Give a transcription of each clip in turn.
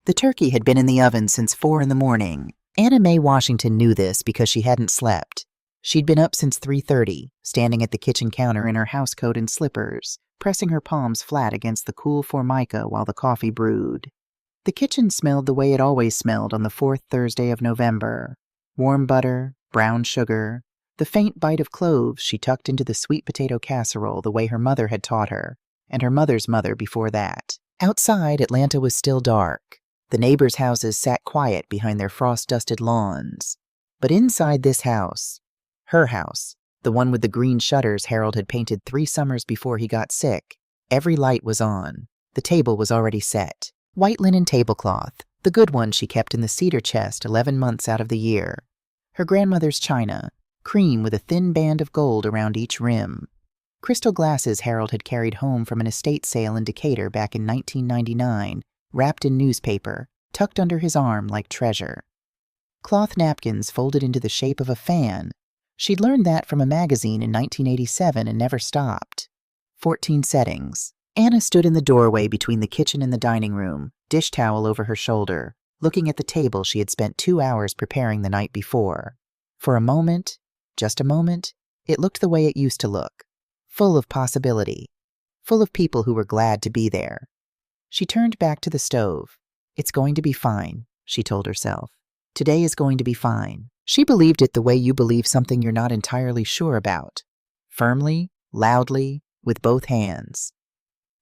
The turkey had been in the oven since 4 in the morning. Anna Mae Washington knew this because she hadn't slept. She'd been up since 3:30, standing at the kitchen counter in her housecoat and slippers, pressing her palms flat against the cool formica while the coffee brewed. The kitchen smelled the way it always smelled on the 4th Thursday of November. Warm butter, brown sugar, the faint bite of cloves she tucked into the sweet potato casserole the way her mother had taught her, and her mother's mother before that. Outside, Atlanta was still dark. The neighbors' houses sat quiet behind their frost-dusted lawns. But inside this house, her house, the one with the green shutters Harold had painted 3 summers before he got sick, every light was on. The table was already set. White linen tablecloth, the good one she kept in the cedar chest 11 months out of the year. Her grandmother's china, cream with a thin band of gold around each rim. Crystal glasses Harold had carried home from an estate sale in Decatur back in 1999, wrapped in newspaper, tucked under his arm like treasure. Cloth napkins folded into the shape of a fan. She'd learned that from a magazine in 1987 and never stopped. 14 settings. Anna stood in the doorway between the kitchen and the dining room, dish towel over her shoulder, looking at the table she had spent 2 hours preparing the night before. For a moment, just a moment, it looked the way it used to look, full of possibility, full of people who were glad to be there. She turned back to the stove. It's going to be fine, she told herself. Today is going to be fine. She believed it the way you believe something you're not entirely sure about. Firmly, loudly, with both hands.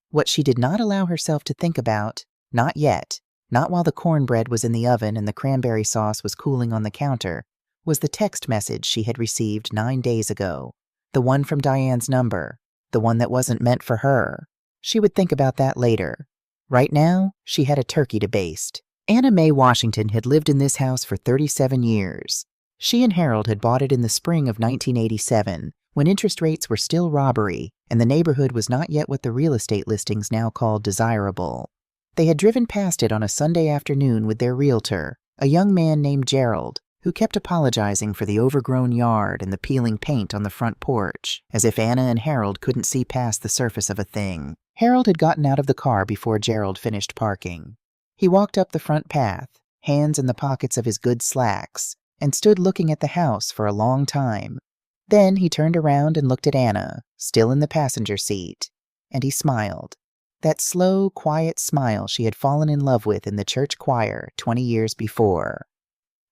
What she did not allow herself to think about, not yet, not while the cornbread was in the oven and the cranberry sauce was cooling on the counter, was the text message she had received 9 days ago. The one from Diane's number, the one that wasn't meant for her. She would think about that later. Right now, she had a turkey to baste. Anna Mae Washington had lived in this house for 37 years. She and Harold had bought it in the spring of 1987, when interest rates were still robbery, and the neighborhood was not yet what the real estate listings now called desirable. They had driven past it on a Sunday afternoon with their realtor, a young man named Gerald, who kept apologizing for the overgrown yard and the peeling paint on the front porch, as if Anna and Harold couldn't see past the surface of a thing. Harold had gotten out of the car before Gerald finished parking. He walked up the front path, hands in the pockets of his good slacks, and stood looking at the house for a long time. Then he turned around and looked at Anna, still in the passenger seat, and he smiled. That slow, quiet smile she had fallen in love with in the church choir 20 years before.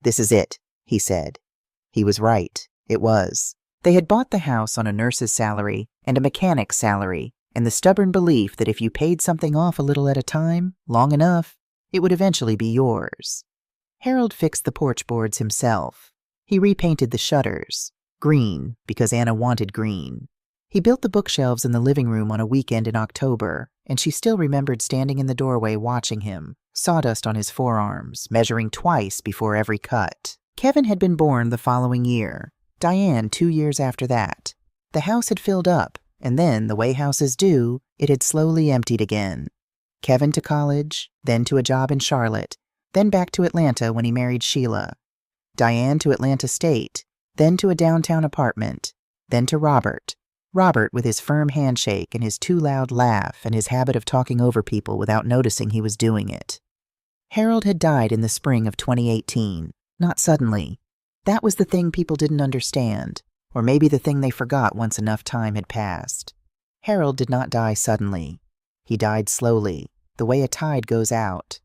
"This is it," he said. He was right. It was. They had bought the house on a nurse's salary and a mechanic's salary, and the stubborn belief that if you paid something off a little at a time, long enough, it would eventually be yours. Harold fixed the porch boards himself. He repainted the shutters. Green, because Anna wanted green. He built the bookshelves in the living room on a weekend in October, and she still remembered standing in the doorway watching him, sawdust on his forearms, measuring twice before every cut. Kevin had been born the following year, Diane 2 years after that. The house had filled up, and then, the way houses do, it had slowly emptied again. Kevin to college, then to a job in Charlotte, then back to Atlanta when he married Sheila. Diane to Atlanta State, then to a downtown apartment, then to Robert. Robert with his firm handshake and his too loud laugh and his habit of talking over people without noticing he was doing it. Harold had died in the spring of 2018, not suddenly. That was the thing people didn't understand, or maybe the thing they forgot once enough time had passed. Harold did not die suddenly. He died slowly, the way a tide goes out.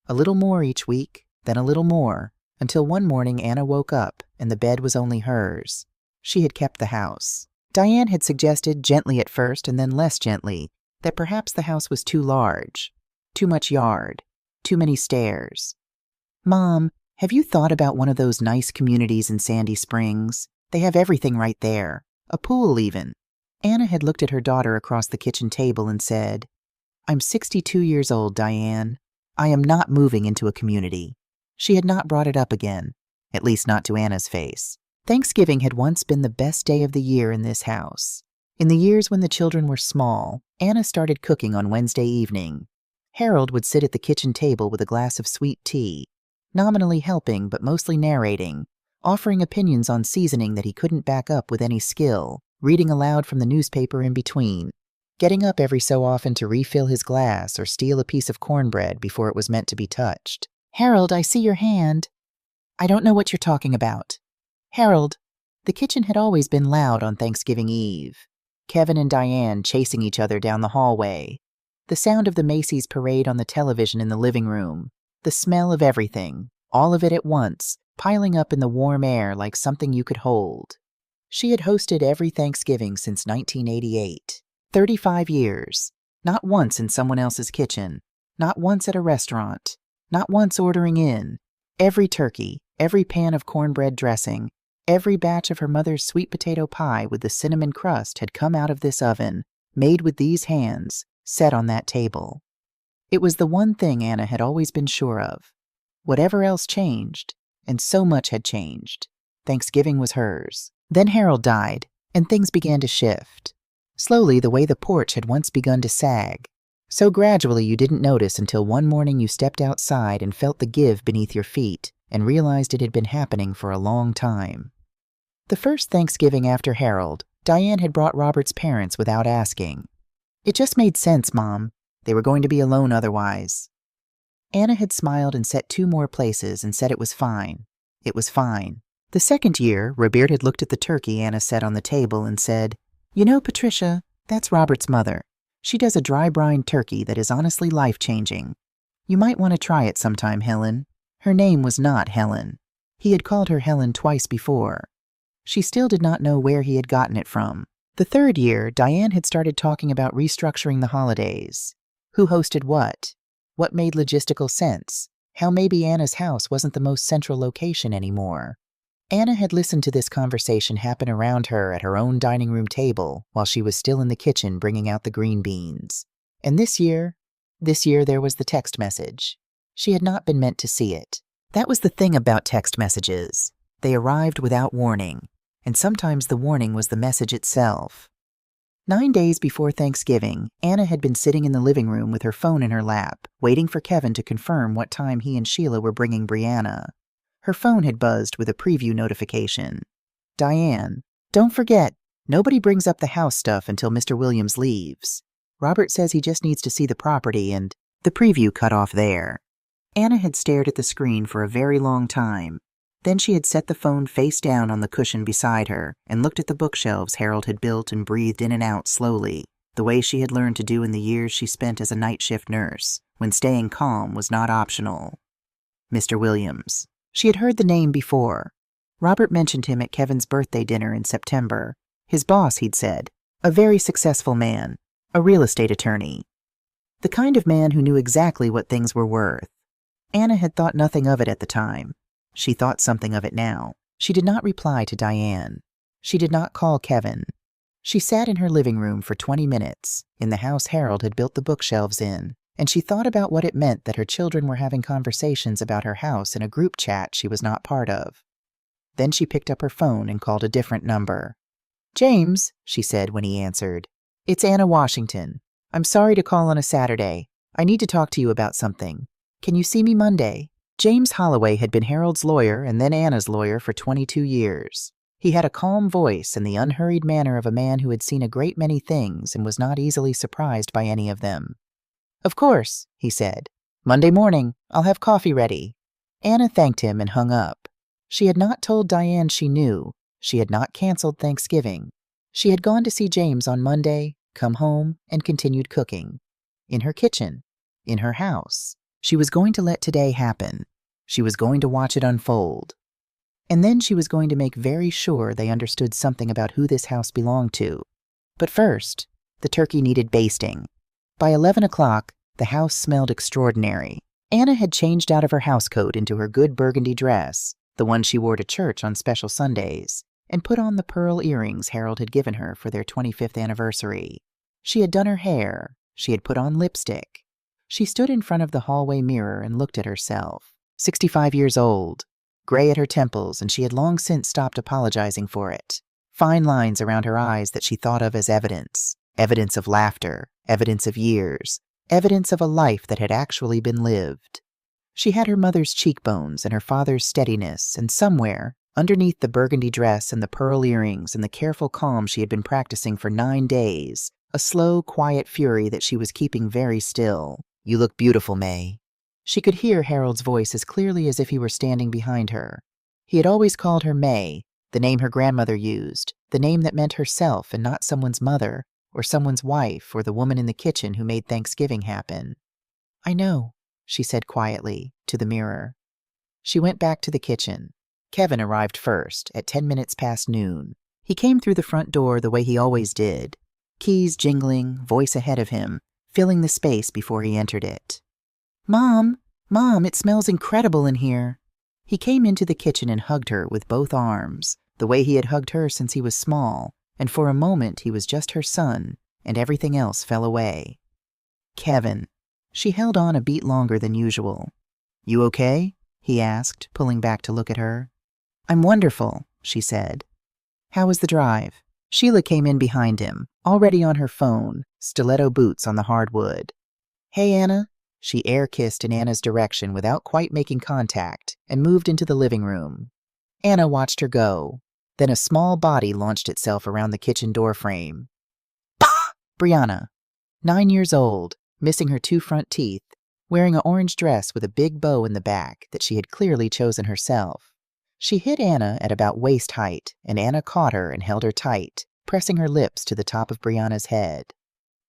A little more each week, then a little more, until one morning Anna woke up and the bed was only hers. She had kept the house. Diane had suggested, gently at first and then less gently, that perhaps the house was too large. Too much yard. Too many stairs. "Mom, have you thought about one of those nice communities in Sandy Springs? They have everything right there. A pool even." Anna had looked at her daughter across the kitchen table and said, "I'm 62 years old, Diane. I am not moving into a community." She had not brought it up again, at least not to Anna's face. Thanksgiving had once been the best day of the year in this house. In the years when the children were small, Anna started cooking on Wednesday evening. Harold would sit at the kitchen table with a glass of sweet tea, nominally helping but mostly narrating, offering opinions on seasoning that he couldn't back up with any skill, reading aloud from the newspaper in between. getting up every so often to refill his glass or steal a piece of cornbread before it was meant to be touched. "Harold, I see your hand." "I don't know what you're talking about." "Harold." The kitchen had always been loud on Thanksgiving Eve. Kevin and Diane chasing each other down the hallway. The sound of the Macy's parade on the television in the living room. The smell of everything, all of it at once, piling up in the warm air like something you could hold. She had hosted every Thanksgiving since 1988. 35 years. Not once in someone else's kitchen. Not once at a restaurant. Not once ordering in. Every turkey, every pan of cornbread dressing, every batch of her mother's sweet potato pie with the cinnamon crust had come out of this oven, made with these hands, set on that table. It was the one thing Anna had always been sure of. Whatever else changed, and so much had changed, Thanksgiving was hers. Then Harold died, and things began to shift. Slowly, the way the porch had once begun to sag. So gradually you didn't notice until one morning you stepped outside and felt the give beneath your feet and realized it had been happening for a long time. The first Thanksgiving after Harold, Diane had brought Robert's parents without asking. "It just made sense, Mom. They were going to be alone otherwise." Anna had smiled and set 2 more places and said it was fine. It was fine. The second year, Robert had looked at the turkey Anna set on the table and said, "You know, Patricia, that's Robert's mother. She does a dry brine turkey that is honestly life-changing. You might want to try it sometime, Helen." Her name was not Helen. He had called her Helen twice before. She still did not know where he had gotten it from. The third year, Diane had started talking about restructuring the holidays. Who hosted what? What made logistical sense? How maybe Anna's house wasn't the most central location anymore. Anna had listened to this conversation happen around her at her own dining room table while she was still in the kitchen bringing out the green beans. And this year there was the text message. She had not been meant to see it. That was the thing about text messages. They arrived without warning, and sometimes the warning was the message itself. 9 days before Thanksgiving, Anna had been sitting in the living room with her phone in her lap, waiting for Kevin to confirm what time he and Sheila were bringing Brianna. Her phone had buzzed with a preview notification. "Diane, don't forget, nobody brings up the house stuff until Mr. Williams leaves. Robert says he just needs to see the property," and the preview cut off there. Anna had stared at the screen for a very long time. Then she had set the phone face down on the cushion beside her and looked at the bookshelves Harold had built and breathed in and out slowly, the way she had learned to do in the years she spent as a night shift nurse, when staying calm was not optional. Mr. Williams. She had heard the name before. Robert mentioned him at Kevin's birthday dinner in September. His boss, he'd said. A very successful man. A real estate attorney. The kind of man who knew exactly what things were worth. Anna had thought nothing of it at the time. She thought something of it now. She did not reply to Diane. She did not call Kevin. She sat in her living room for 20 minutes, in the house Harold had built the bookshelves in, and she thought about what it meant that her children were having conversations about her house in a group chat she was not part of. Then she picked up her phone and called a different number. "James," she said when he answered. "It's Anna Washington. I'm sorry to call on a Saturday. I need to talk to you about something. Can you see me Monday?" James Holloway had been Harold's lawyer and then Anna's lawyer for 22 years. He had a calm voice and the unhurried manner of a man who had seen a great many things and was not easily surprised by any of them. "Of course," he said. "Monday morning. I'll have coffee ready." Anna thanked him and hung up. She had not told Diane she knew. She had not canceled Thanksgiving. She had gone to see James on Monday, come home, and continued cooking. In her kitchen. In her house. She was going to let today happen. She was going to watch it unfold. And then she was going to make very sure they understood something about who this house belonged to. But first, the turkey needed basting. By 11 o'clock, the house smelled extraordinary. Anna had changed out of her housecoat into her good burgundy dress, the one she wore to church on special Sundays, and put on the pearl earrings Harold had given her for their 25th anniversary. She had done her hair. She had put on lipstick. She stood in front of the hallway mirror and looked at herself. 65 years old. Gray at her temples, and she had long since stopped apologizing for it. Fine lines around her eyes that she thought of as evidence. Evidence of laughter. Evidence of years. Evidence of a life that had actually been lived. She had her mother's cheekbones and her father's steadiness, and somewhere, underneath the burgundy dress and the pearl earrings and the careful calm she had been practicing for 9 days, a slow, quiet fury that she was keeping very still. "You look beautiful, May." She could hear Harold's voice as clearly as if he were standing behind her. He had always called her May, the name her grandmother used, the name that meant herself and not someone's mother, or someone's wife, or the woman in the kitchen who made Thanksgiving happen. "I know," she said quietly, to the mirror. She went back to the kitchen. Kevin arrived first, at 10 minutes past noon. He came through the front door the way he always did, keys jingling, voice ahead of him, filling the space before he entered it. "Mom, Mom, it smells incredible in here." He came into the kitchen and hugged her with both arms, the way he had hugged her since he was small, and for a moment he was just her son, and everything else fell away. Kevin. She held on a beat longer than usual. "You okay?" he asked, pulling back to look at her. "I'm wonderful," she said. "How was the drive?" Sheila came in behind him, already on her phone, stiletto boots on the hardwood. "Hey, Anna." She air-kissed in Anna's direction without quite making contact and moved into the living room. Anna watched her go. Then a small body launched itself around the kitchen doorframe. "Bah!" Brianna, 9 years old, missing her 2 front teeth, wearing an orange dress with a big bow in the back that she had clearly chosen herself. She hit Anna at about waist height, and Anna caught her and held her tight, pressing her lips to the top of Brianna's head.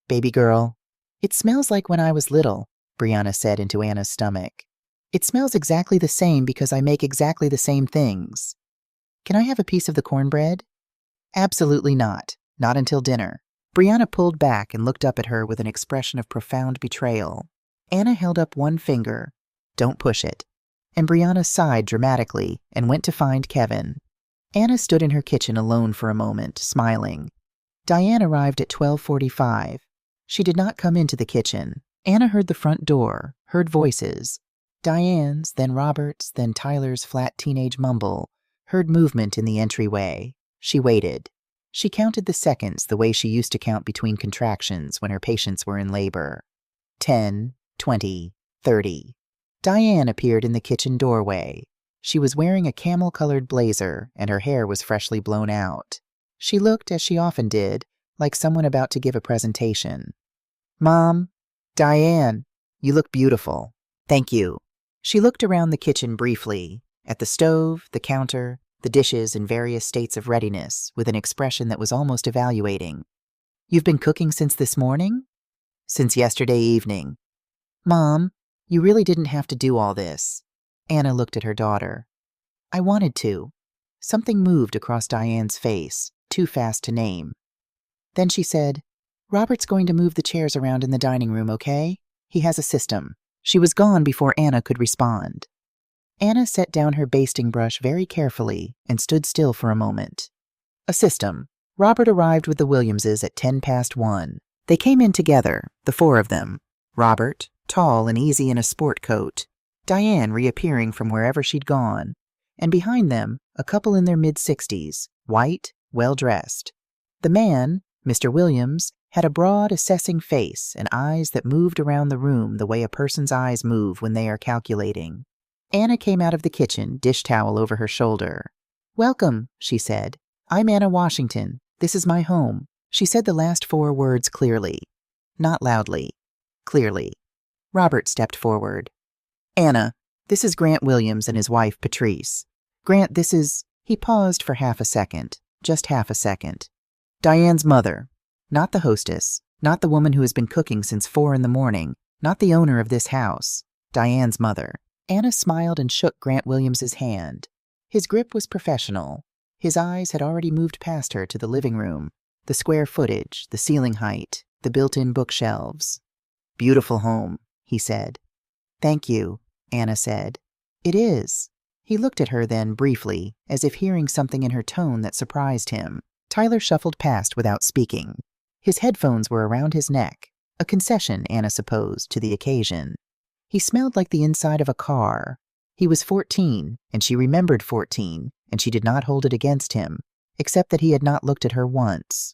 "Baby girl." "It smells like when I was little," Brianna said into Anna's stomach. "It smells exactly the same because I make exactly the same things." "Can I have a piece of the cornbread?" "Absolutely not. Not until dinner." Brianna pulled back and looked up at her with an expression of profound betrayal. Anna held up one finger. "Don't push it." And Brianna sighed dramatically and went to find Kevin. Anna stood in her kitchen alone for a moment, smiling. Diane arrived at 12:45. She did not come into the kitchen. Anna heard the front door, heard voices. Diane's, then Robert's, then Tyler's flat teenage mumble, heard movement in the entryway. She waited. She counted the seconds the way she used to count between contractions when her patients were in labor. 10, 20, 30. Diane appeared in the kitchen doorway. She was wearing a camel-colored blazer, and her hair was freshly blown out. She looked, as she often did, like someone about to give a presentation. "Mom, Diane, you look beautiful." "Thank you." She looked around the kitchen briefly, at the stove, the counter, the dishes in various states of readiness, with an expression that was almost evaluating. "You've been cooking since this morning?" "Since yesterday evening." "Mom, you really didn't have to do all this." Anna looked at her daughter. "I wanted to." Something moved across Diane's face, too fast to name. Then she said, "Robert's going to move the chairs around in the dining room, okay? He has a system." She was gone before Anna could respond. Anna set down her basting brush very carefully and stood still for a moment. A system. Robert arrived with the Williamses at 1:10. They came in together, the 4 of them. Robert, tall and easy in a sport coat. Diane reappearing from wherever she'd gone. And behind them, a couple in their mid-60s, white, well-dressed. The man, Mr. Williams, had a broad, assessing face and eyes that moved around the room the way a person's eyes move when they are calculating. Anna came out of the kitchen, dish towel over her shoulder. "Welcome," she said. "I'm Anna Washington. This is my home." She said the last 4 words clearly. Not loudly. Clearly. Robert stepped forward. "Anna, this is Grant Williams and his wife, Patrice. Grant, this is..." He paused for half a second. Just half a second. "Diane's mother. Not the hostess. Not the woman who has been cooking since 4 in the morning. Not the owner of this house. Diane's mother." Anna smiled and shook Grant Williams's hand. His grip was professional. His eyes had already moved past her to the living room, the square footage, the ceiling height, the built-in bookshelves. "Beautiful home," he said. "Thank you," Anna said. "It is." He looked at her then, briefly, as if hearing something in her tone that surprised him. Tyler shuffled past without speaking. His headphones were around his neck, a concession, Anna supposed, to the occasion. He smelled like the inside of a car. He was 14, and she remembered 14, and she did not hold it against him, except that he had not looked at her once.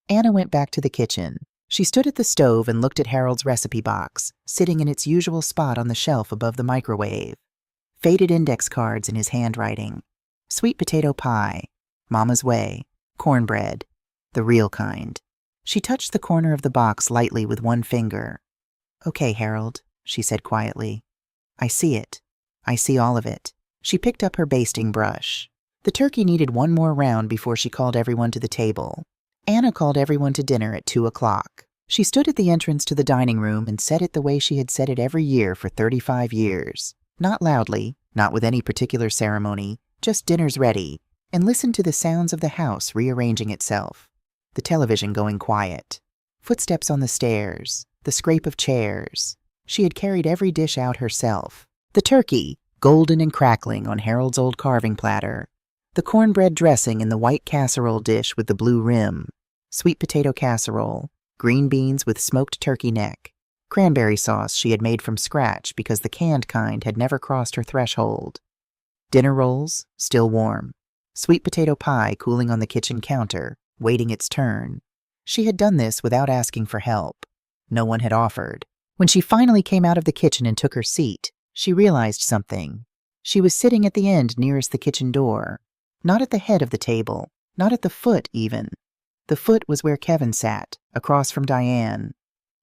Anna went back to the kitchen. She stood at the stove and looked at Harold's recipe box, sitting in its usual spot on the shelf above the microwave. Faded index cards in his handwriting. Sweet potato pie. Mama's way. Cornbread. The real kind. She touched the corner of the box lightly with one finger. "Okay, Harold," she said quietly. "I see it. I see all of it." She picked up her basting brush. The turkey needed one more round before she called everyone to the table. Anna called everyone to dinner at 2:00. She stood at the entrance to the dining room and said it the way she had said it every year for 35 years. Not loudly, not with any particular ceremony, just dinner's ready, and listened to the sounds of the house rearranging itself. The television going quiet. Footsteps on the stairs. The scrape of chairs. She had carried every dish out herself. The turkey, golden and crackling on Harold's old carving platter. The cornbread dressing in the white casserole dish with the blue rim. Sweet potato casserole. Green beans with smoked turkey neck. Cranberry sauce she had made from scratch because the canned kind had never crossed her threshold. Dinner rolls, still warm. Sweet potato pie cooling on the kitchen counter, waiting its turn. She had done this without asking for help. No one had offered. When she finally came out of the kitchen and took her seat, she realized something. She was sitting at the end nearest the kitchen door. Not at the head of the table, not at the foot even. The foot was where Kevin sat, across from Diane.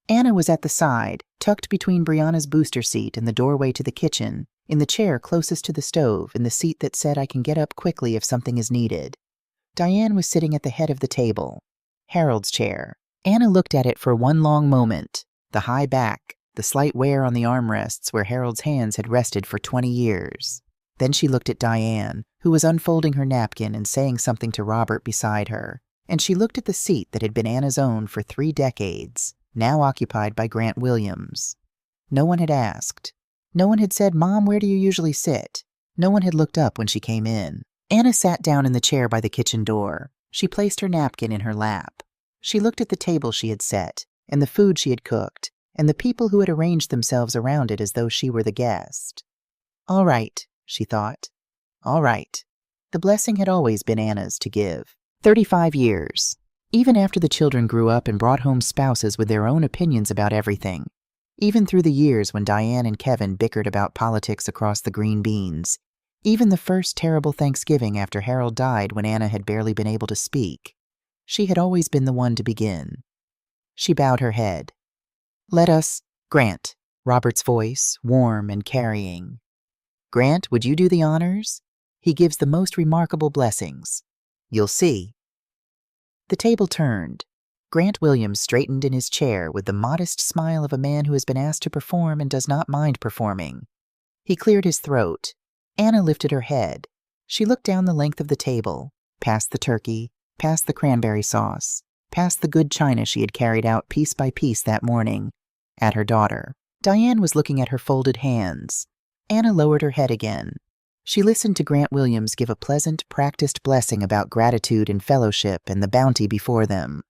Anna was at the side, tucked between Brianna's booster seat and the doorway to the kitchen, in the chair closest to the stove, in the seat that said, "I can get up quickly if something is needed." Diane was sitting at the head of the table. Harold's chair. Anna looked at it for one long moment. The high back, the slight wear on the armrests where Harold's hands had rested for 20 years. Then she looked at Diane, who was unfolding her napkin and saying something to Robert beside her. And she looked at the seat that had been Anna's own for 3 decades, now occupied by Grant Williams. No one had asked. No one had said, "Mom, where do you usually sit?" No one had looked up when she came in. Anna sat down in the chair by the kitchen door. She placed her napkin in her lap. She looked at the table she had set, and the food she had cooked, and the people who had arranged themselves around it as though she were the guest. All right, she thought. All right. The blessing had always been Anna's to give. 35 years. Even after the children grew up and brought home spouses with their own opinions about everything. Even through the years when Diane and Kevin bickered about politics across the green beans. Even the first terrible Thanksgiving after Harold died when Anna had barely been able to speak. She had always been the one to begin. She bowed her head. "Let us, Grant," Robert's voice, warm and carrying. "Grant, would you do the honors? He gives the most remarkable blessings. You'll see." The table turned. Grant Williams straightened in his chair with the modest smile of a man who has been asked to perform and does not mind performing. He cleared his throat. Anna lifted her head. She looked down the length of the table, past the turkey, past the cranberry sauce, past the good china she had carried out piece by piece that morning, at her daughter. Diane was looking at her folded hands. Anna lowered her head again. She listened to Grant Williams give a pleasant, practiced blessing about gratitude and fellowship and the bounty before them.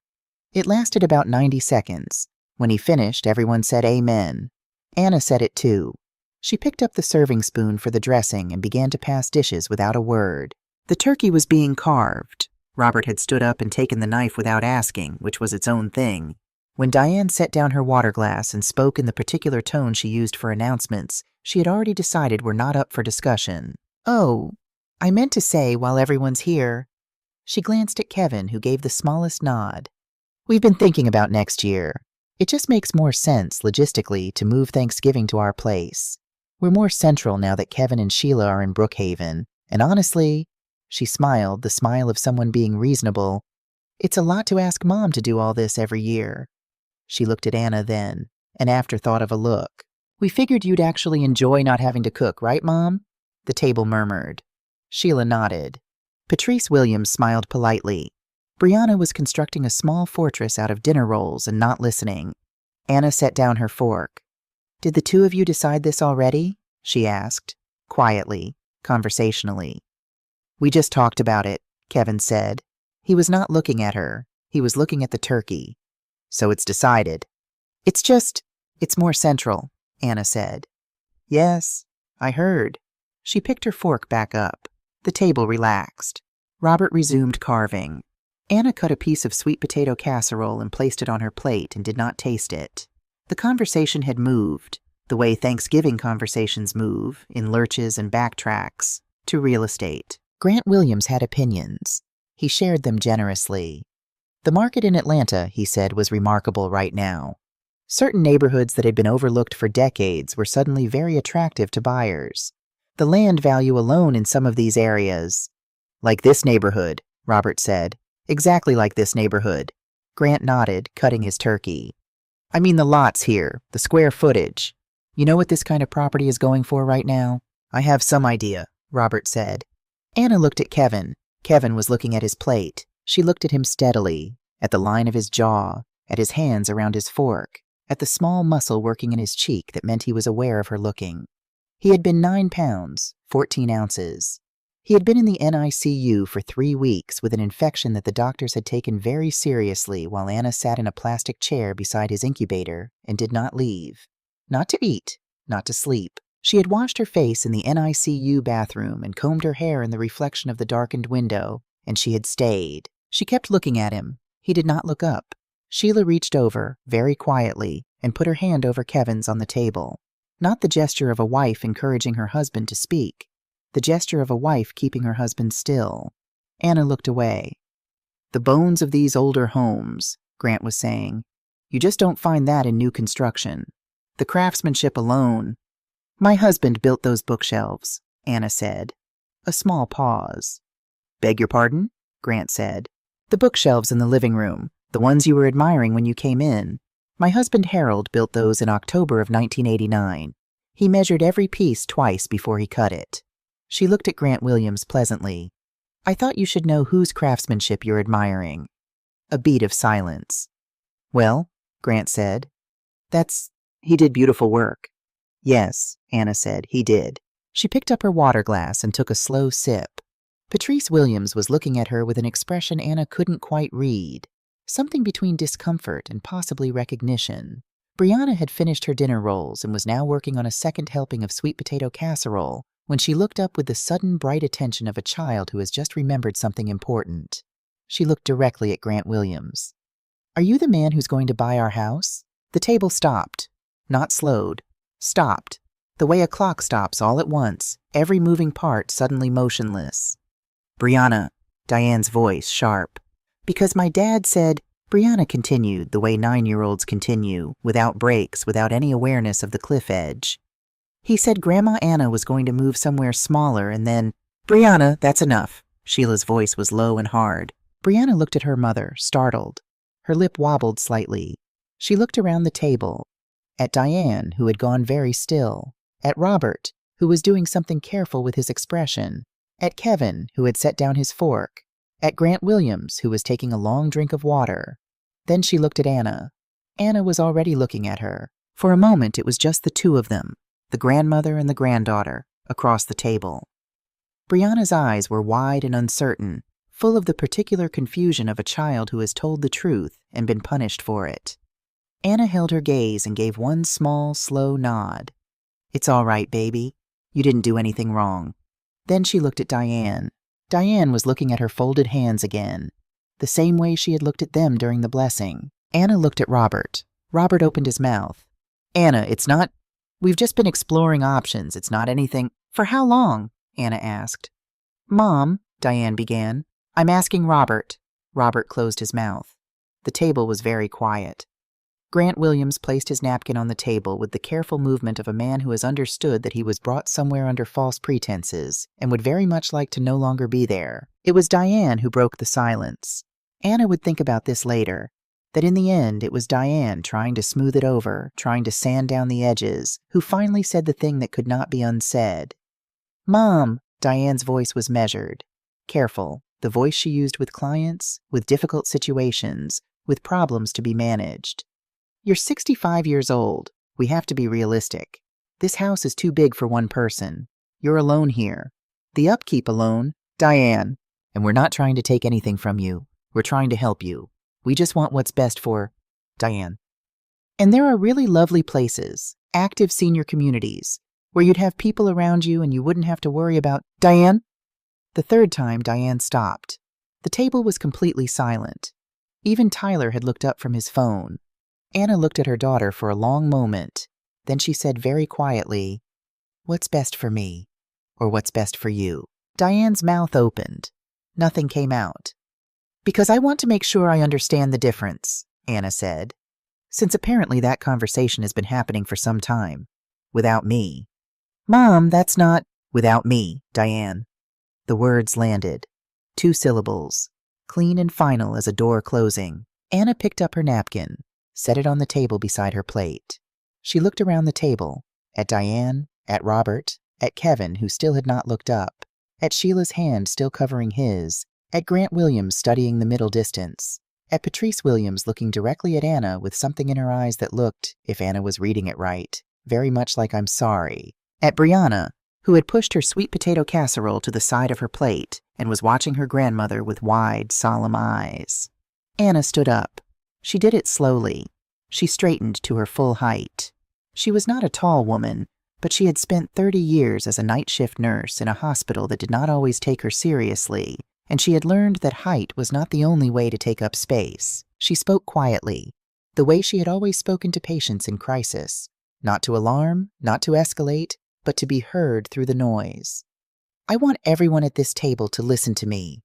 It lasted about 90 seconds. When he finished, everyone said amen. Anna said it too. She picked up the serving spoon for the dressing and began to pass dishes without a word. The turkey was being carved. Robert had stood up and taken the knife without asking, which was its own thing. When Diane set down her water glass and spoke in the particular tone she used for announcements, she had already decided we're not up for discussion. "Oh, I meant to say while everyone's here." She glanced at Kevin, who gave the smallest nod. "We've been thinking about next year. It just makes more sense, logistically, to move Thanksgiving to our place. We're more central now that Kevin and Sheila are in Brookhaven, and honestly," she smiled, the smile of someone being reasonable, "it's a lot to ask Mom to do all this every year." She looked at Anna then, an afterthought of a look. "We figured you'd actually enjoy not having to cook, right, Mom?" The table murmured. Sheila nodded. Patrice Williams smiled politely. Brianna was constructing a small fortress out of dinner rolls and not listening. Anna set down her fork. "Did the two of you decide this already?" she asked, quietly, conversationally. "We just talked about it," Kevin said. He was not looking at her. He was looking at the turkey. "So it's decided." It's more central," Anna said. "Yes, I heard." She picked her fork back up. The table relaxed. Robert resumed carving. Anna cut a piece of sweet potato casserole and placed it on her plate and did not taste it. The conversation had moved, the way Thanksgiving conversations move, in lurches and backtracks, to real estate. Grant Williams had opinions. He shared them generously. The market in Atlanta, he said, was remarkable right now. Certain neighborhoods that had been overlooked for decades were suddenly very attractive to buyers. The land value alone in some of these areas. Like this neighborhood, Robert said. Exactly like this neighborhood. Grant nodded, cutting his turkey. I mean the lots here, the square footage. You know what this kind of property is going for right now? I have some idea, Robert said. Anna looked at Kevin. Kevin was looking at his plate. She looked at him steadily, at the line of his jaw, at his hands around his fork, at the small muscle working in his cheek that meant he was aware of her looking. He had been 9 pounds, 14 ounces. He had been in the NICU for 3 weeks with an infection that the doctors had taken very seriously while Anna sat in a plastic chair beside his incubator and did not leave. Not to eat, not to sleep. She had washed her face in the NICU bathroom and combed her hair in the reflection of the darkened window, and she had stayed. She kept looking at him. He did not look up. Sheila reached over, very quietly, and put her hand over Kevin's on the table. Not the gesture of a wife encouraging her husband to speak. The gesture of a wife keeping her husband still. Anna looked away. The bones of these older homes, Grant was saying. You just don't find that in new construction. The craftsmanship alone. My husband built those bookshelves, Anna said. A small pause. Beg your pardon? Grant said. The bookshelves in the living room, the ones you were admiring when you came in. My husband Harold built those in October of 1989. He measured every piece twice before he cut it. She looked at Grant Williams pleasantly. I thought you should know whose craftsmanship you're admiring. A beat of silence. Well, Grant said. He did beautiful work. Yes, Anna said, he did. She picked up her water glass and took a slow sip. Patrice Williams was looking at her with an expression Anna couldn't quite read. Something between discomfort and possibly recognition. Brianna had finished her dinner rolls and was now working on a second helping of sweet potato casserole when she looked up with the sudden bright attention of a child who has just remembered something important. She looked directly at Grant Williams. Are you the man who's going to buy our house? The table stopped. Not slowed. Stopped. The way a clock stops all at once, every moving part suddenly motionless. Brianna, Diane's voice sharp. Because my dad said, Brianna continued the way 9-year-olds continue, without breaks, without any awareness of the cliff edge. He said Grandma Anna was going to move somewhere smaller and then, Brianna, that's enough. Sheila's voice was low and hard. Brianna looked at her mother, startled. Her lip wobbled slightly. She looked around the table, at Diane, who had gone very still, at Robert, who was doing something careful with his expression, at Kevin, who had set down his fork, at Grant Williams, who was taking a long drink of water. Then she looked at Anna. Anna was already looking at her. For a moment it was just the two of them, the grandmother and the granddaughter, across the table. Brianna's eyes were wide and uncertain, full of the particular confusion of a child who has told the truth and been punished for it. Anna held her gaze and gave one small, slow nod. It's all right, baby. You didn't do anything wrong. Then she looked at Diane. Diane was looking at her folded hands again, the same way she had looked at them during the blessing. Anna looked at Robert. Robert opened his mouth. Anna, it's not... We've just been exploring options. It's not anything... For how long? Anna asked. Mom, Diane began. I'm asking Robert. Robert closed his mouth. The table was very quiet. Grant Williams placed his napkin on the table with the careful movement of a man who has understood that he was brought somewhere under false pretenses and would very much like to no longer be there. It was Diane who broke the silence. Anna would think about this later, that in the end it was Diane trying to smooth it over, trying to sand down the edges, who finally said the thing that could not be unsaid. Mom! Diane's voice was measured, careful, the voice she used with clients, with difficult situations, with problems to be managed. You're 65 years old. We have to be realistic. This house is too big for one person. You're alone here. The upkeep alone, Diane. And we're not trying to take anything from you. We're trying to help you. We just want what's best for Diane. And there are really lovely places, active senior communities, where you'd have people around you and you wouldn't have to worry about Diane. The third time, Diane stopped. The table was completely silent. Even Tyler had looked up from his phone. Anna looked at her daughter for a long moment. Then she said very quietly, What's best for me? Or what's best for you? Diane's mouth opened. Nothing came out. Because I want to make sure I understand the difference, Anna said, since apparently that conversation has been happening for some time. Without me. Mom, that's not… Without me, Diane. The words landed. 2 syllables. Clean and final as a door closing. Anna picked up her napkin, set it on the table beside her plate. She looked around the table, at Diane, at Robert, at Kevin, who still had not looked up, at Sheila's hand still covering his, at Grant Williams studying the middle distance, at Patrice Williams looking directly at Anna with something in her eyes that looked, if Anna was reading it right, very much like I'm sorry, at Brianna, who had pushed her sweet potato casserole to the side of her plate and was watching her grandmother with wide, solemn eyes. Anna stood up. She did it slowly. She straightened to her full height. She was not a tall woman, but she had spent 30 years as a night shift nurse in a hospital that did not always take her seriously, and she had learned that height was not the only way to take up space. She spoke quietly, the way she had always spoken to patients in crisis, not to alarm, not to escalate, but to be heard through the noise. I want everyone at this table to listen to me.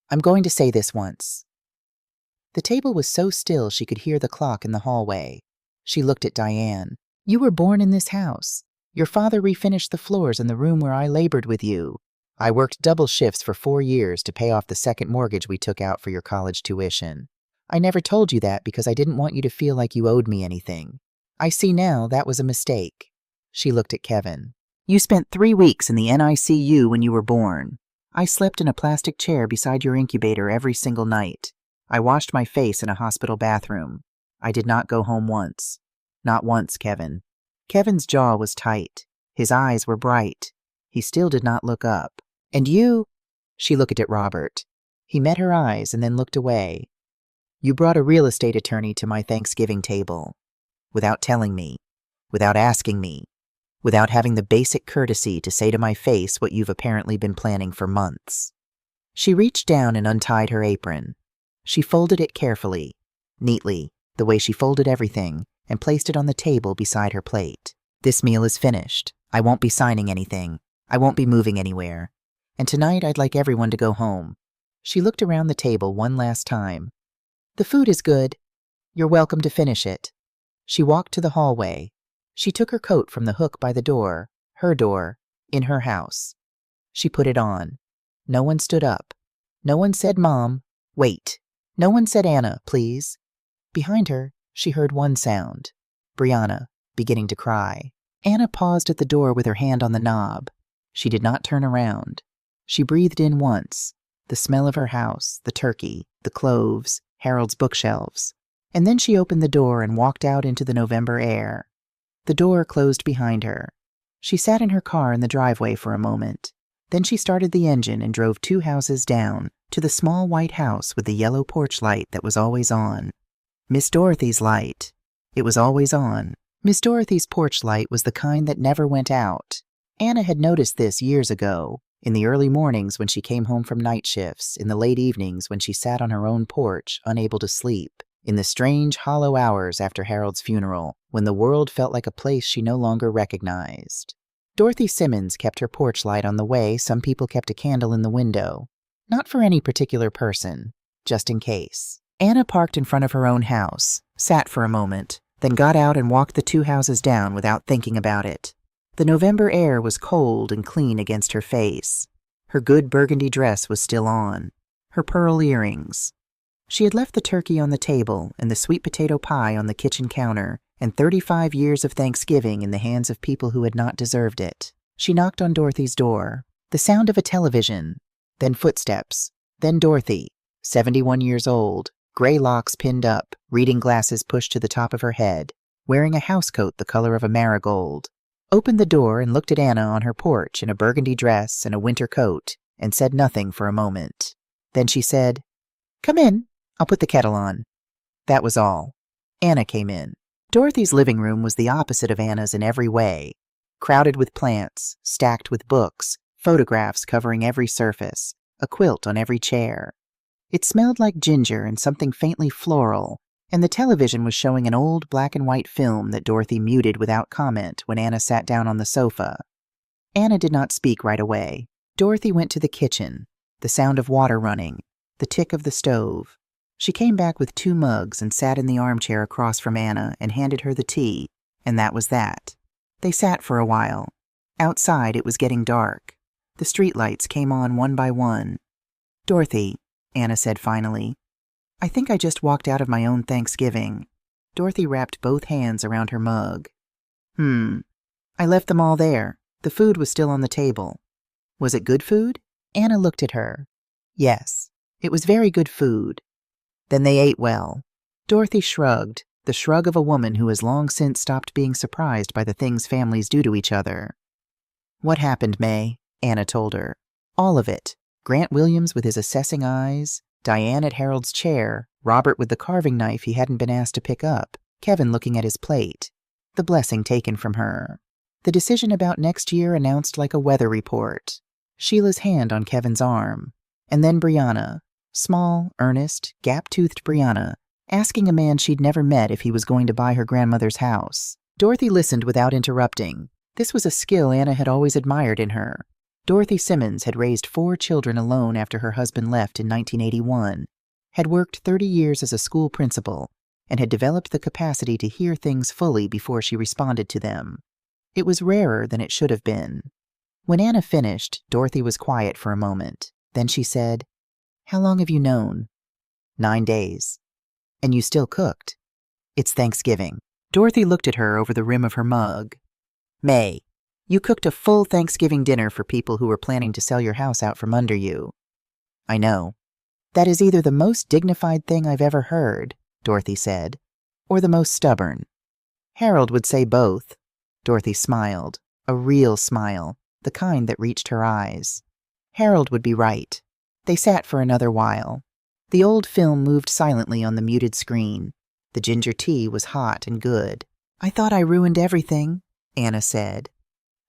I'm going to say this once. The table was so still she could hear the clock in the hallway. She looked at Diane. You were born in this house. Your father refinished the floors in the room where I labored with you. I worked double shifts for 4 years to pay off the second mortgage we took out for your college tuition. I never told you that because I didn't want you to feel like you owed me anything. I see now that was a mistake. She looked at Kevin. You spent 3 weeks in the NICU when you were born. I slept in a plastic chair beside your incubator every single night. I washed my face in a hospital bathroom. I did not go home once. Not once, Kevin. Kevin's jaw was tight. His eyes were bright. He still did not look up. And you… She looked at Robert. He met her eyes and then looked away. You brought a real estate attorney to my Thanksgiving table. Without telling me. Without asking me. Without having the basic courtesy to say to my face what you've apparently been planning for months. She reached down and untied her apron. She folded it carefully, neatly, the way she folded everything, and placed it on the table beside her plate. This meal is finished. I won't be signing anything. I won't be moving anywhere. And tonight I'd like everyone to go home. She looked around the table one last time. The food is good. You're welcome to finish it. She walked to the hallway. She took her coat from the hook by the door, her door, in her house. She put it on. No one stood up. No one said, Mom, wait. No one said, Anna, please. Behind her, she heard one sound. Brianna, beginning to cry. Anna paused at the door with her hand on the knob. She did not turn around. She breathed in once, the smell of her house, the turkey, the cloves, Harold's bookshelves. And then she opened the door and walked out into the November air. The door closed behind her. She sat in her car in the driveway for a moment. Then she started the engine and drove 2 houses down to the small white house with the yellow porch light that was always on. Miss Dorothy's light. It was always on. Miss Dorothy's porch light was the kind that never went out. Anna had noticed this years ago, in the early mornings when she came home from night shifts, in the late evenings when she sat on her own porch, unable to sleep, in the strange, hollow hours after Harold's funeral, when the world felt like a place she no longer recognized. Dorothy Simmons kept her porch light on the way some people kept a candle in the window. Not for any particular person, just in case. Anna parked in front of her own house, sat for a moment, then got out and walked the 2 houses down without thinking about it. The November air was cold and clean against her face. Her good burgundy dress was still on. Her pearl earrings. She had left the turkey on the table and the sweet potato pie on the kitchen counter and 35 years of Thanksgiving in the hands of people who had not deserved it. She knocked on Dorothy's door. The sound of a television, then footsteps, then Dorothy, 71 years old, gray locks pinned up, reading glasses pushed to the top of her head, wearing a housecoat the color of a marigold, opened the door and looked at Anna on her porch in a burgundy dress and a winter coat and said nothing for a moment. Then she said, "Come in. I'll put the kettle on." That was all. Anna came in. Dorothy's living room was the opposite of Anna's in every way. Crowded with plants, stacked with books, photographs covering every surface, a quilt on every chair. It smelled like ginger and something faintly floral, and the television was showing an old black and white film that Dorothy muted without comment when Anna sat down on the sofa. Anna did not speak right away. Dorothy went to the kitchen, the sound of water running, the tick of the stove. She came back with 2 mugs and sat in the armchair across from Anna and handed her the tea, and that was that. They sat for a while. Outside, it was getting dark. The streetlights came on one by one. "Dorothy," Anna said finally, "I think I just walked out of my own Thanksgiving." Dorothy wrapped both hands around her mug. I left them all there. The food was still on the table." "Was it good food?" Anna looked at her. "Yes, it was very good food." "Then they ate well." Dorothy shrugged, the shrug of a woman who has long since stopped being surprised by the things families do to each other. "What happened, May?" Anna told her. All of it. Grant Williams with his assessing eyes, Diane at Harold's chair, Robert with the carving knife he hadn't been asked to pick up, Kevin looking at his plate. The blessing taken from her. The decision about next year announced like a weather report. Sheila's hand on Kevin's arm. And then Brianna. Small, earnest, gap-toothed Brianna, asking a man she'd never met if he was going to buy her grandmother's house. Dorothy listened without interrupting. This was a skill Anna had always admired in her. Dorothy Simmons had raised 4 children alone after her husband left in 1981, had worked 30 years as a school principal, and had developed the capacity to hear things fully before she responded to them. It was rarer than it should have been. When Anna finished, Dorothy was quiet for a moment. Then she said, "How long have you known?" 9 days. "And you still cooked?" "It's Thanksgiving." Dorothy looked at her over the rim of her mug. "May, you cooked a full Thanksgiving dinner for people who were planning to sell your house out from under you." "I know." "That is either the most dignified thing I've ever heard," Dorothy said, "or the most stubborn." "Harold would say both." Dorothy smiled, a real smile, the kind that reached her eyes. Harold would be right. They sat for another while. The old film moved silently on the muted screen. The ginger tea was hot and good. "I thought I ruined everything," Anna said.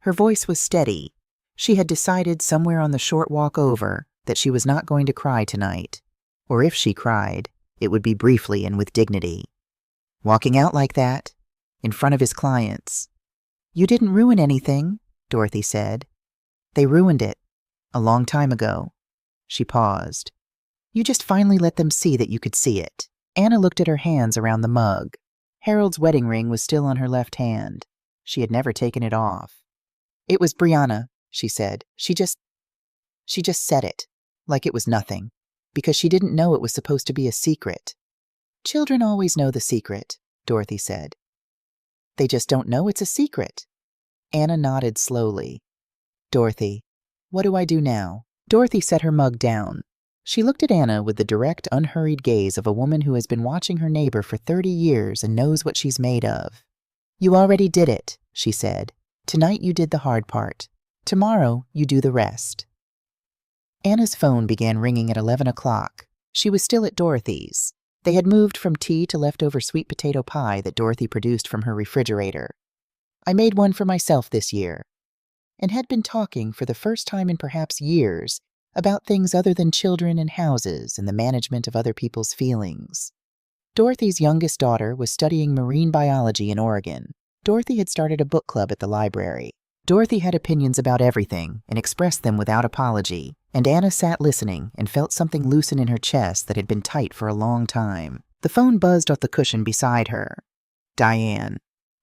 Her voice was steady. She had decided somewhere on the short walk over that she was not going to cry tonight. Or if she cried, it would be briefly and with dignity. Walking out like that, in front of his clients. "You didn't ruin anything," Dorothy said. "They ruined it. A long time ago." She paused. "You just finally let them see that you could see it." Anna looked at her hands around the mug. Harold's wedding ring was still on her left hand. She had never taken it off. "It was Brianna," she said. She just said it, like it was nothing, because she didn't know it was supposed to be a secret." "Children always know the secret," Dorothy said. "They just don't know it's a secret." Anna nodded slowly. "Dorothy, what do I do now?" Dorothy set her mug down. She looked at Anna with the direct, unhurried gaze of a woman who has been watching her neighbor for 30 years and knows what she's made of. "You already did it," she said. "Tonight you did the hard part. Tomorrow you do the rest." Anna's phone began ringing at 11 o'clock. She was still at Dorothy's. They had moved from tea to leftover sweet potato pie that Dorothy produced from her refrigerator. "I made one for myself this year," and had been talking for the first time in perhaps years about things other than children and houses and the management of other people's feelings. Dorothy's youngest daughter was studying marine biology in Oregon. Dorothy had started a book club at the library. Dorothy had opinions about everything and expressed them without apology, and Anna sat listening and felt something loosen in her chest that had been tight for a long time. The phone buzzed off the cushion beside her. Diane.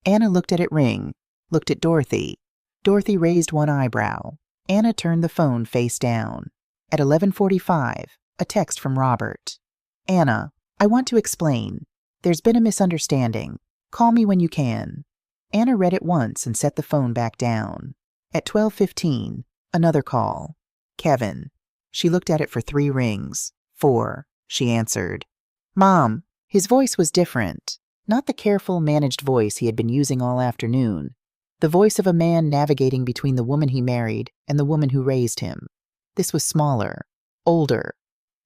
Anna looked at it ring, looked at Dorothy. Dorothy raised one eyebrow. Anna turned the phone face down. At 11:45, a text from Robert. "Anna, I want to explain. There's been a misunderstanding. Call me when you can." Anna read it once and set the phone back down. At 12:15, another call. Kevin. She looked at it for 3 rings. 4. She answered. "Mom." His voice was different. Not the careful, managed voice he had been using all afternoon. The voice of a man navigating between the woman he married and the woman who raised him. This was smaller, older.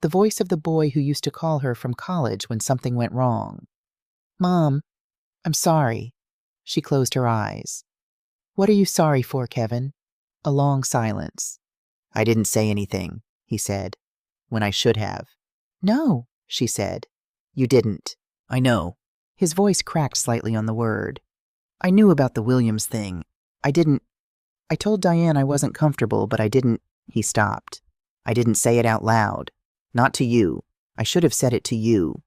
The voice of the boy who used to call her from college when something went wrong. "Mom, I'm sorry." She closed her eyes. "What are you sorry for, Kevin?" A long silence. "I didn't say anything," he said, "when I should have." "No," she said. "You didn't. I know." His voice cracked slightly on the word. "I knew about the Williams thing. I told Diane I wasn't comfortable, but I didn't." He stopped. "I didn't say it out loud. Not to you. I should have said it to you."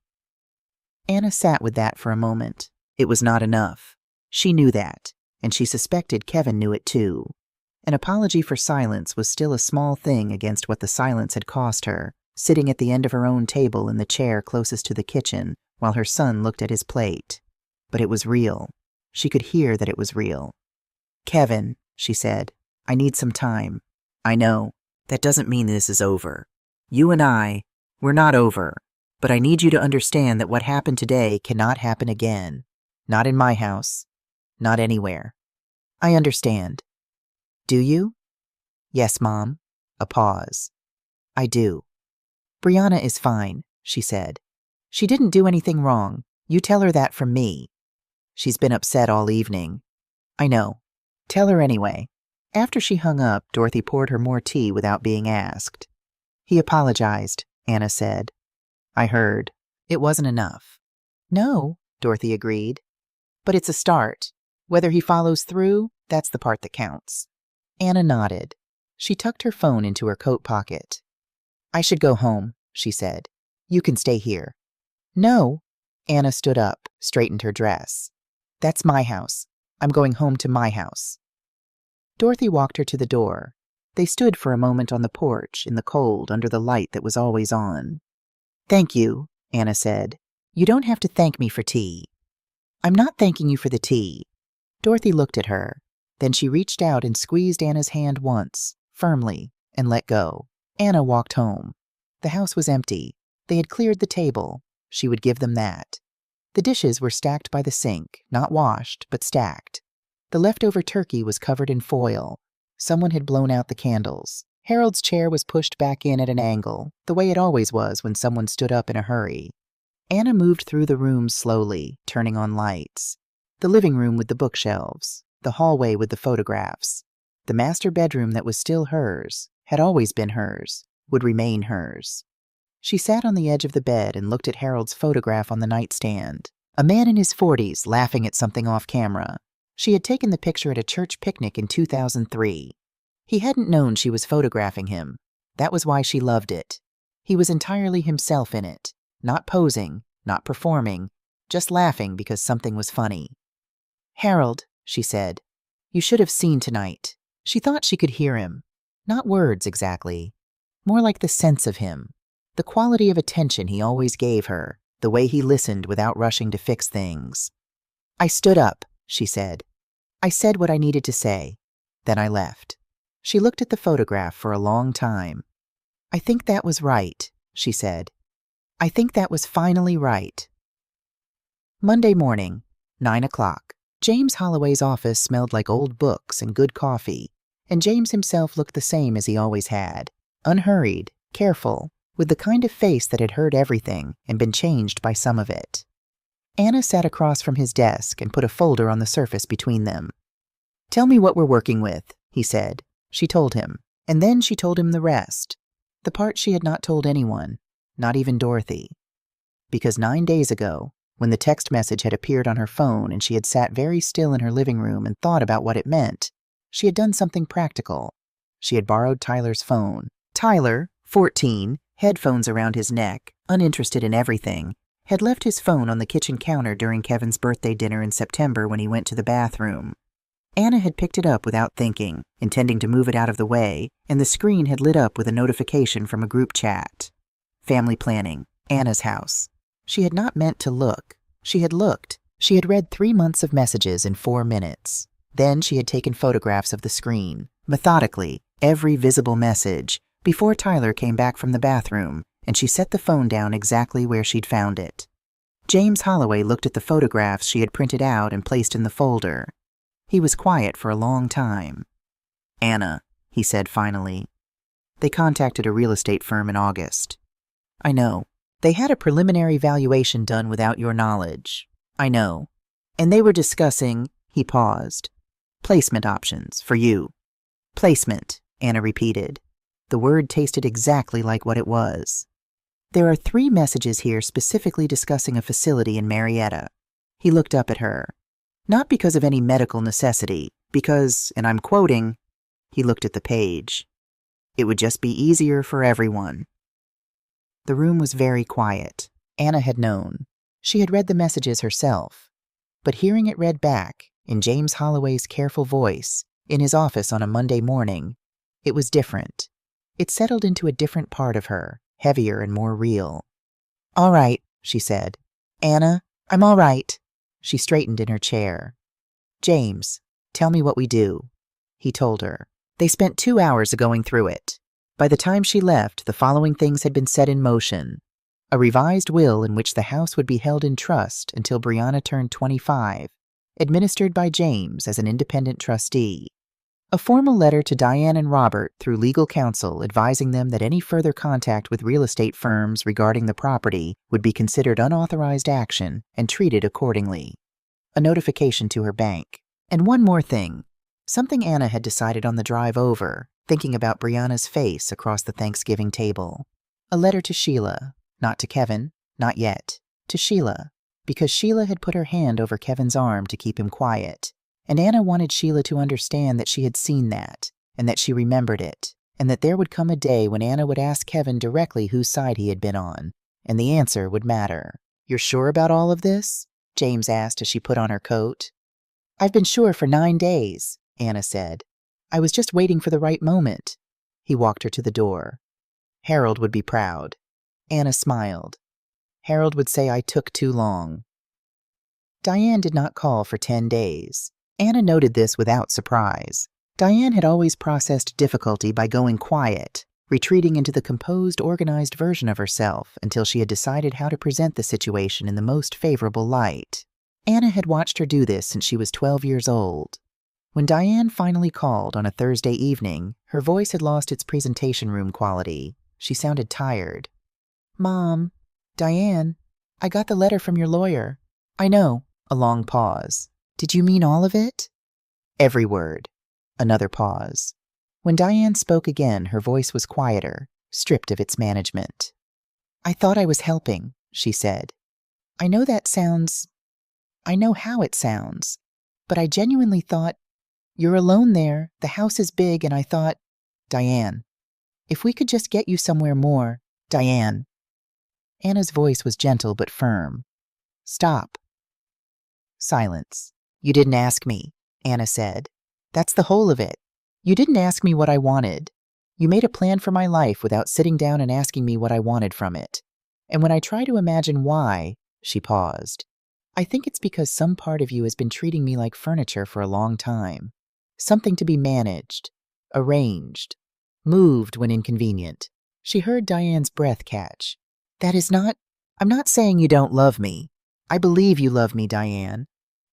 Anna sat with that for a moment. It was not enough. She knew that, and she suspected Kevin knew it too. An apology for silence was still a small thing against what the silence had cost her, sitting at the end of her own table in the chair closest to the kitchen while her son looked at his plate. But it was real. She could hear that it was real. "Kevin," she said, "I need some time. I know. That doesn't mean this is over. You and we're not over. But I need you to understand that what happened today cannot happen again. Not in my house. Not anywhere." "I understand." "Do you?" "Yes, Mom." A pause. "I do." "Brianna is fine," she said. "She didn't do anything wrong. You tell her that from me." "She's been upset all evening." "I know. Tell her anyway." After she hung up, Dorothy poured her more tea without being asked. "He apologized," Anna said. "I heard. It wasn't enough." "No," Dorothy agreed. "But it's a start. Whether he follows through, that's the part that counts." Anna nodded. She tucked her phone into her coat pocket. "I should go home," she said. "You can stay here." "No." Anna stood up, straightened her dress. "That's my house. I'm going home to my house." Dorothy walked her to the door. They stood for a moment on the porch, in the cold, under the light that was always on. "Thank you," Anna said. "You don't have to thank me for tea." "I'm not thanking you for the tea." Dorothy looked at her. Then she reached out and squeezed Anna's hand once, firmly, and let go. Anna walked home. The house was empty. They had cleared the table. She would give them that. The dishes were stacked by the sink, not washed, but stacked. The leftover turkey was covered in foil. Someone had blown out the candles. Harold's chair was pushed back in at an angle, the way it always was when someone stood up in a hurry. Anna moved through the rooms slowly, turning on lights. The living room with the bookshelves, the hallway with the photographs. The master bedroom that was still hers, had always been hers, would remain hers. She sat on the edge of the bed and looked at Harold's photograph on the nightstand. A man in his 40s laughing at something off camera. She had taken the picture at a church picnic in 2003. He hadn't known she was photographing him. That was why she loved it. He was entirely himself in it, not posing, not performing, just laughing because something was funny. "Harold," she said, "you should have seen tonight." She thought she could hear him. Not words exactly. More like the sense of him. The quality of attention he always gave her, the way he listened without rushing to fix things. "I stood up," she said. "I said what I needed to say. Then I left." She looked at the photograph for a long time. "I think that was right," she said. "I think that was finally right." Monday morning, 9 o'clock. James Holloway's office smelled like old books and good coffee, and James himself looked the same as he always had, unhurried, careful, with the kind of face that had heard everything and been changed by some of it. Anna sat across from his desk and put a folder on the surface between them. "Tell me what we're working with," he said. She told him, and then she told him the rest, the part she had not told anyone, not even Dorothy. Because 9 days ago, when the text message had appeared on her phone and she had sat very still in her living room and thought about what it meant, she had done something practical. She had borrowed Tyler's phone. Tyler, 14, headphones around his neck, uninterested in everything, had left his phone on the kitchen counter during Kevin's birthday dinner in September when he went to the bathroom. Anna had picked it up without thinking, intending to move it out of the way, and the screen had lit up with a notification from a group chat. Family planning. Anna's house. She had not meant to look. She had looked. She had read 3 months of messages in 4 minutes. Then she had taken photographs of the screen, methodically, every visible message, before Tyler came back from the bathroom, and she set the phone down exactly where she'd found it. James Holloway looked at the photographs she had printed out and placed in the folder. He was quiet for a long time. "Anna," he said finally. "They contacted a real estate firm in August." "I know. They had a preliminary valuation done without your knowledge." "I know. And they were discussing," he paused, "placement options for you." "Placement," Anna repeated. The word tasted exactly like what it was. "There are 3 messages here specifically discussing a facility in Marietta." He looked up at her. "Not because of any medical necessity, because, and I'm quoting," he looked at the page, "it would just be easier for everyone." The room was very quiet. Anna had known. She had read the messages herself. But hearing it read back, in James Holloway's careful voice, in his office on a Monday morning, it was different. It settled into a different part of her, heavier and more real. "All right," she said. "Anna, I'm all right." She straightened in her chair. "James, tell me what we do." He told her. They spent 2 hours going through it. By the time she left, the following things had been set in motion. A revised will in which the house would be held in trust until Brianna turned 25, administered by James as an independent trustee. A formal letter to Diane and Robert through legal counsel advising them that any further contact with real estate firms regarding the property would be considered unauthorized action and treated accordingly. A notification to her bank. And one more thing. Something Anna had decided on the drive over, thinking about Brianna's face across the Thanksgiving table. A letter to Sheila. Not to Kevin, not yet. To Sheila, because Sheila had put her hand over Kevin's arm to keep him quiet. And Anna wanted Sheila to understand that she had seen that, and that she remembered it, and that there would come a day when Anna would ask Kevin directly whose side he had been on, and the answer would matter. "You're sure about all of this?" James asked as she put on her coat. "I've been sure for 9 days, Anna said. "I was just waiting for the right moment." He walked her to the door. "Harold would be proud." Anna smiled. "Harold would say I took too long." Diane did not call for 10 days. Anna noted this without surprise. Diane had always processed difficulty by going quiet, retreating into the composed, organized version of herself until she had decided how to present the situation in the most favorable light. Anna had watched her do this since she was 12 years old. When Diane finally called on a Thursday evening, her voice had lost its presentation room quality. She sounded tired. "Mom, Diane, I got the letter from your lawyer." "I know." A long pause. "Did you mean all of it?" "Every word." Another pause. When Diane spoke again, her voice was quieter, stripped of its management. "I thought I was helping," she said. I know how it sounds, but I genuinely thought, you're alone there, the house is big, and I thought, Diane, if we could just get you somewhere more, Diane." Anna's voice was gentle but firm. "Stop." Silence. "You didn't ask me," Anna said. "That's the whole of it. You didn't ask me what I wanted. You made a plan for my life without sitting down and asking me what I wanted from it. And when I try to imagine why," she paused, "I think it's because some part of you has been treating me like furniture for a long time. Something to be managed, arranged, moved when inconvenient." She heard Diane's breath catch. I'm not saying you don't love me. I believe you love me, Diane.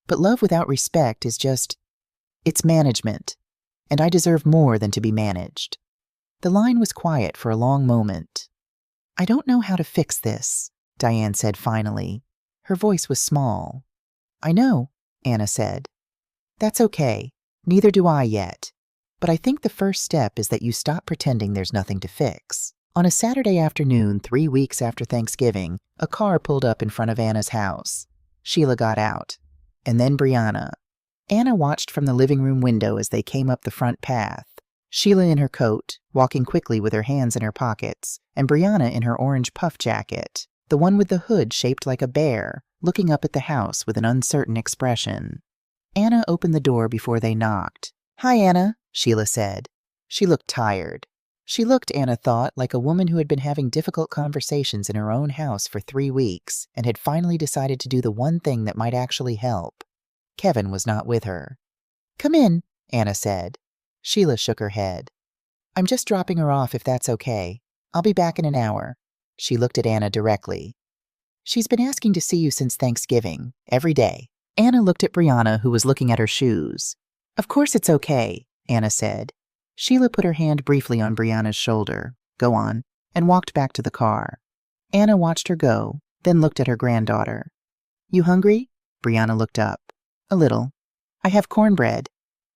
But love without respect is it's management. And I deserve more than to be managed." The line was quiet for a long moment. "I don't know how to fix this," Diane said finally. Her voice was small. "I know," Anna said. "That's okay. Neither do I yet. But I think the first step is that you stop pretending there's nothing to fix." On a Saturday afternoon, 3 weeks after Thanksgiving, a car pulled up in front of Anna's house. Sheila got out. And then Brianna. Anna watched from the living room window as they came up the front path. Sheila in her coat, walking quickly with her hands in her pockets, and Brianna in her orange puff jacket, the one with the hood shaped like a bear, looking up at the house with an uncertain expression. Anna opened the door before they knocked. "Hi, Anna," Sheila said. She looked tired. She looked, Anna thought, like a woman who had been having difficult conversations in her own house for 3 weeks and had finally decided to do the one thing that might actually help. Kevin was not with her. "Come in," Anna said. Sheila shook her head. "I'm just dropping her off if that's okay. I'll be back in an hour." She looked at Anna directly. "She's been asking to see you since Thanksgiving, every day." Anna looked at Brianna, who was looking at her shoes. "Of course it's okay," Anna said. Sheila put her hand briefly on Brianna's shoulder, "Go on," and walked back to the car. Anna watched her go, then looked at her granddaughter. "You hungry?" Brianna looked up. "A little." "I have cornbread."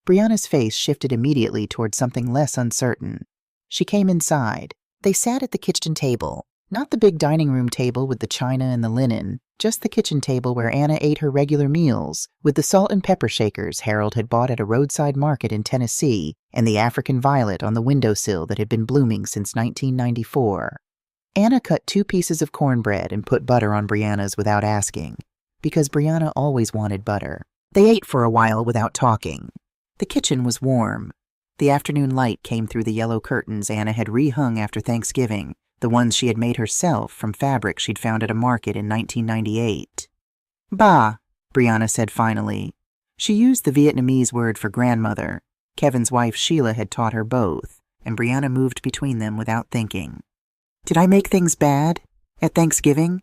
Brianna's face shifted immediately toward something less uncertain. She came inside. They sat at the kitchen table, not the big dining room table with the china and the linen, just the kitchen table where Anna ate her regular meals, with the salt and pepper shakers Harold had bought at a roadside market in Tennessee and the African violet on the windowsill that had been blooming since 1994. Anna cut 2 pieces of cornbread and put butter on Brianna's without asking, because Brianna always wanted butter. They ate for a while without talking. The kitchen was warm. The afternoon light came through the yellow curtains Anna had rehung after Thanksgiving, the ones she had made herself from fabric she'd found at a market in 1998. Bah, Brianna said finally. She used the Vietnamese word for grandmother. Kevin's wife Sheila had taught her both, and Brianna moved between them without thinking. Did I make things bad? At Thanksgiving?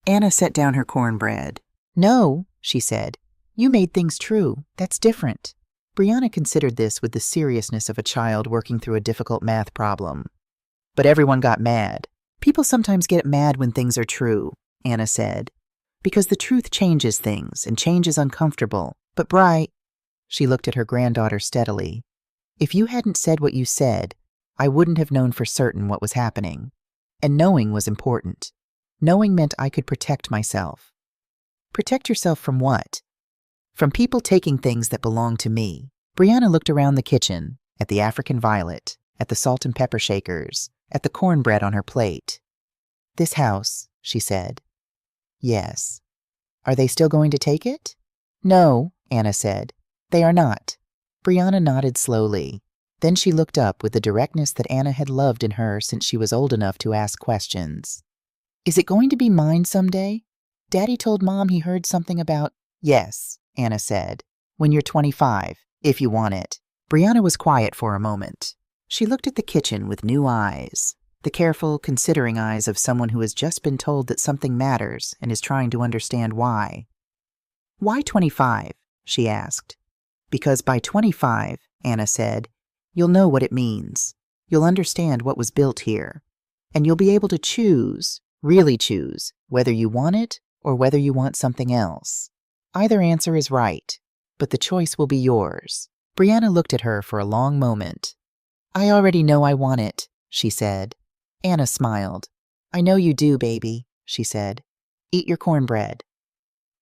Anna set down her cornbread. No, she said. You made things true. That's different. Brianna considered this with the seriousness of a child working through a difficult math problem. But everyone got mad. People sometimes get mad when things are true, Anna said. Because the truth changes things, and change is uncomfortable. But she looked at her granddaughter steadily. If you hadn't said what you said, I wouldn't have known for certain what was happening. And knowing was important. Knowing meant I could protect myself. Protect yourself from what? From people taking things that belong to me. Brianna looked around the kitchen, at the African violet, at the salt and pepper shakers, at the cornbread on her plate. This house, she said. Yes. Are they still going to take it? No, Anna said. They are not. Brianna nodded slowly. Then she looked up with the directness that Anna had loved in her since she was old enough to ask questions. Is it going to be mine someday? Daddy told Mom he heard something about… Yes, Anna said. When you're 25, if you want it. Brianna was quiet for a moment. She looked at the kitchen with new eyes, the careful, considering eyes of someone who has just been told that something matters and is trying to understand why. Why 25? She asked. Because by 25, Anna said, you'll know what it means. You'll understand what was built here. And you'll be able to choose, really choose, whether you want it or whether you want something else. Either answer is right, but the choice will be yours. Brianna looked at her for a long moment. I already know I want it, she said. Anna smiled. I know you do, baby, she said. Eat your cornbread.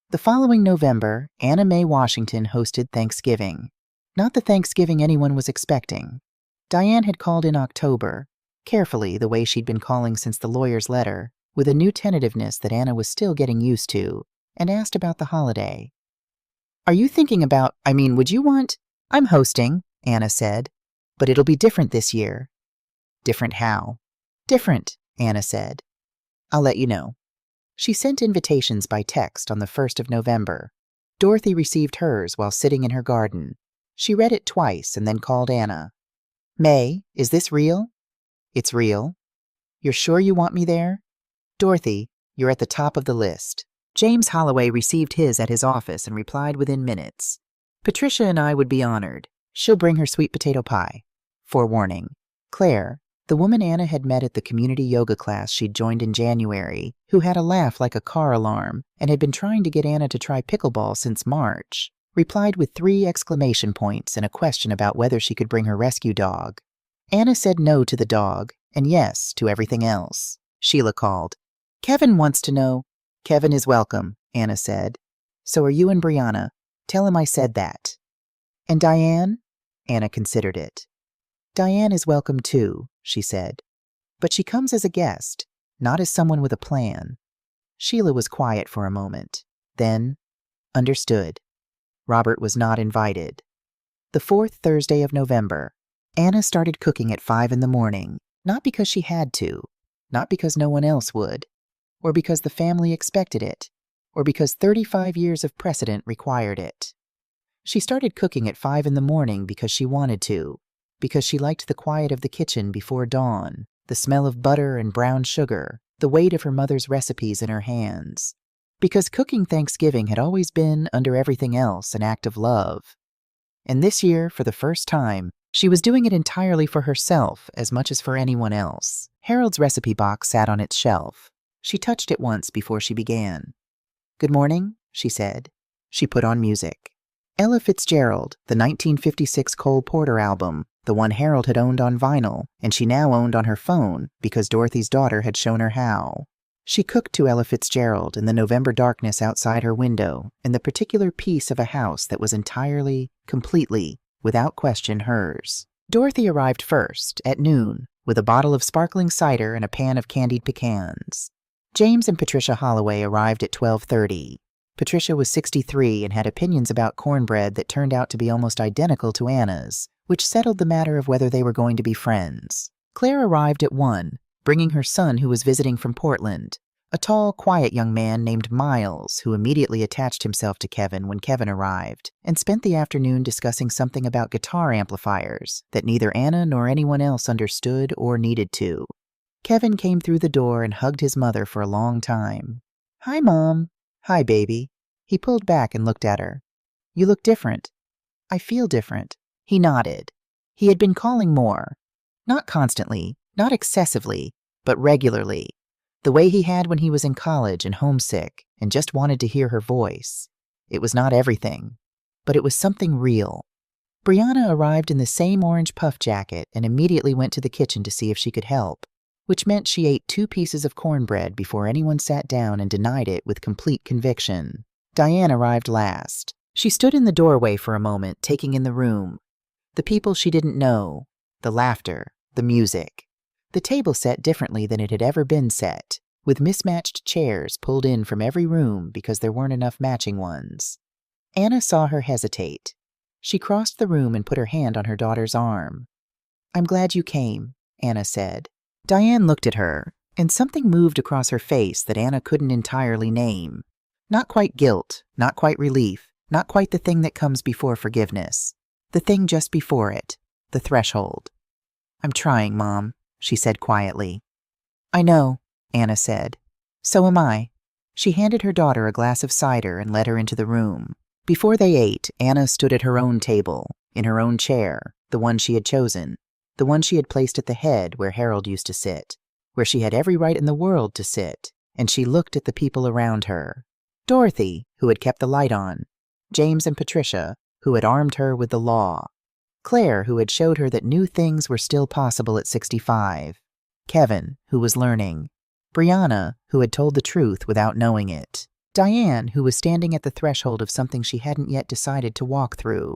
The following November, Anna Mae Washington hosted Thanksgiving. Not the Thanksgiving anyone was expecting. Diane had called in October, carefully the way she'd been calling since the lawyer's letter, with a new tentativeness that Anna was still getting used to, and asked about the holiday. Are you thinking about, would you want… I'm hosting, Anna said, but it'll be different this year. Different how? Different, Anna said. I'll let you know. She sent invitations by text on the 1st of November. Dorothy received hers while sitting in her garden. She read it twice and then called Anna. May, is this real? It's real. You're sure you want me there? Dorothy, you're at the top of the list. James Holloway received his at his office and replied within minutes. Patricia and I would be honored. She'll bring her sweet potato pie. Forewarning. Claire, the woman Anna had met at the community yoga class she'd joined in January, who had a laugh like a car alarm and had been trying to get Anna to try pickleball since March, replied with 3 exclamation points and a question about whether she could bring her rescue dog. Anna said no to the dog and yes to everything else. Sheila called. Kevin wants to know. Kevin is welcome, Anna said. So are you and Brianna. Tell him I said that. And Diane? Anna considered it. Diane is welcome too, she said. But she comes as a guest, not as someone with a plan. Sheila was quiet for a moment. Then, understood. Robert was not invited. The 4th Thursday of November, Anna started cooking at 5 in the morning, not because she had to, not because no one else would, or because the family expected it, or because 35 years of precedent required it. She started cooking at 5 in the morning because she wanted to, because she liked the quiet of the kitchen before dawn, the smell of butter and brown sugar, the weight of her mother's recipes in her hands. Because cooking Thanksgiving had always been, under everything else, an act of love. And this year, for the first time, she was doing it entirely for herself as much as for anyone else. Harold's recipe box sat on its shelf. She touched it once before she began. Good morning, she said. She put on music. Ella Fitzgerald, the 1956 Cole Porter album, the one Harold had owned on vinyl, and she now owned on her phone because Dorothy's daughter had shown her how. She cooked to Ella Fitzgerald in the November darkness outside her window, in the particular piece of a house that was entirely, completely, without question hers. Dorothy arrived first, at noon, with a bottle of sparkling cider and a pan of candied pecans. James and Patricia Holloway arrived at 12:30. Patricia was 63 and had opinions about cornbread that turned out to be almost identical to Anna's, which settled the matter of whether they were going to be friends. Claire arrived at 1, bringing her son who was visiting from Portland, a tall, quiet young man named Miles, who immediately attached himself to Kevin when Kevin arrived, and spent the afternoon discussing something about guitar amplifiers that neither Anna nor anyone else understood or needed to. Kevin came through the door and hugged his mother for a long time. "Hi, Mom." "Hi, baby." He pulled back and looked at her. "You look different." "I feel different." He nodded. He had been calling more. Not constantly, not excessively, but regularly. The way he had when he was in college and homesick and just wanted to hear her voice. It was not everything, but it was something real. Brianna arrived in the same orange puff jacket and immediately went to the kitchen to see if she could help, which meant she ate 2 pieces of cornbread before anyone sat down and denied it with complete conviction. Diane arrived last. She stood in the doorway for a moment, taking in the room. The people she didn't know, the laughter, the music. The table set differently than it had ever been set, with mismatched chairs pulled in from every room because there weren't enough matching ones. Anna saw her hesitate. She crossed the room and put her hand on her daughter's arm. "I'm glad you came," Anna said. Diane looked at her, and something moved across her face that Anna couldn't entirely name. Not quite guilt, not quite relief, not quite the thing that comes before forgiveness. The thing just before it, the threshold. "I'm trying, Mom," she said quietly. "I know," Anna said. "So am I." She handed her daughter a glass of cider and led her into the room. Before they ate, Anna stood at her own table, in her own chair, the one she had chosen, the one she had placed at the head where Harold used to sit, where she had every right in the world to sit, and she looked at the people around her. Dorothy, who had kept the light on, James and Patricia, who had armed her with the law, Claire, who had showed her that new things were still possible at 65, Kevin, who was learning, Brianna, who had told the truth without knowing it, Diane, who was standing at the threshold of something she hadn't yet decided to walk through,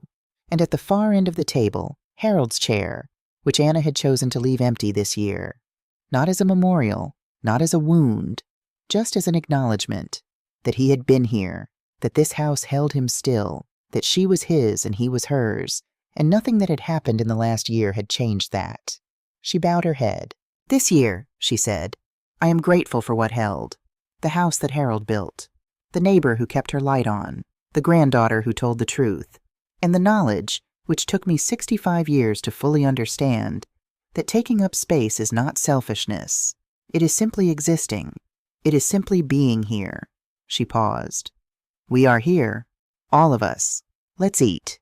and at the far end of the table, Harold's chair, which Anna had chosen to leave empty this year. Not as a memorial, not as a wound, just as an acknowledgement that he had been here, that this house held him still, that she was his and he was hers, and nothing that had happened in the last year had changed that. She bowed her head. "This year," she said, "I am grateful for what held. The house that Harold built, the neighbor who kept her light on, the granddaughter who told the truth, and the knowledge, which took me 65 years to fully understand, that taking up space is not selfishness. It is simply existing. It is simply being here." She paused. "We are here. All of us. Let's eat."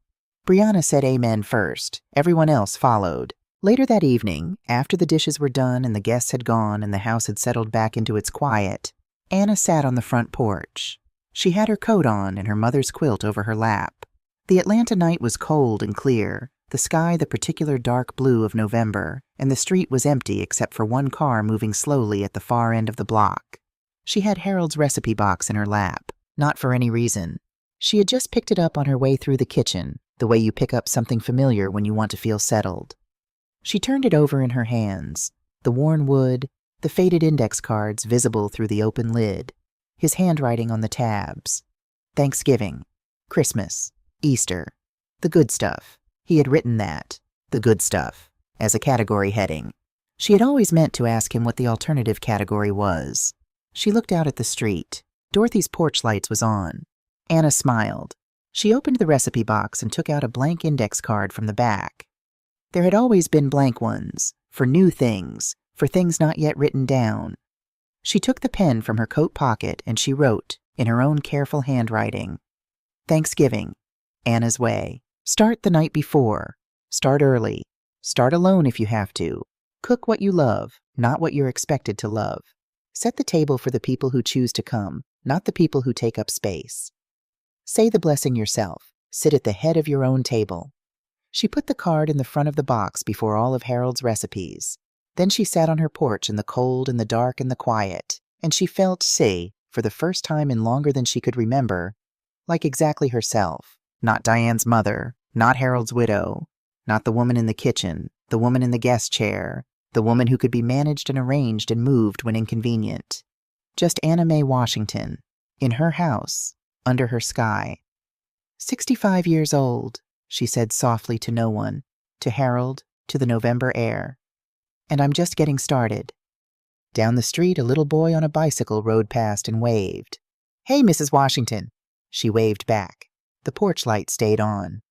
Brianna said amen first. Everyone else followed. Later that evening, after the dishes were done and the guests had gone and the house had settled back into its quiet, Anna sat on the front porch. She had her coat on and her mother's quilt over her lap. The Atlanta night was cold and clear, the sky the particular dark blue of November, and the street was empty except for one car moving slowly at the far end of the block. She had Harold's recipe box in her lap, not for any reason. She had just picked it up on her way through the kitchen, the way you pick up something familiar when you want to feel settled. She turned it over in her hands, the worn wood, the faded index cards visible through the open lid, his handwriting on the tabs. Thanksgiving, Christmas, Easter, the good stuff. He had written that, the good stuff, as a category heading. She had always meant to ask him what the alternative category was. She looked out at the street. Dorothy's porch lights was on. Anna smiled. She opened the recipe box and took out a blank index card from the back. There had always been blank ones, for new things, for things not yet written down. She took the pen from her coat pocket and she wrote, in her own careful handwriting, Thanksgiving, Anna's way. Start the night before. Start early. Start alone if you have to. Cook what you love, not what you're expected to love. Set the table for the people who choose to come, not the people who take up space. Say the blessing yourself. Sit at the head of your own table. She put the card in the front of the box before all of Harold's recipes. Then she sat on her porch in the cold and the dark and the quiet, and she felt, for the first time in longer than she could remember, like exactly herself. Not Diane's mother, not Harold's widow, not the woman in the kitchen, the woman in the guest chair, The woman who could be managed and arranged and moved when inconvenient. Just Anna Mae Washington, in her house, under her sky. 65 years old, she said softly to no one, to Harold, to the November air. And I'm just getting started. Down the street, a little boy on a bicycle rode past and waved. "Hey, Mrs. Washington." She waved back. The porch light stayed on.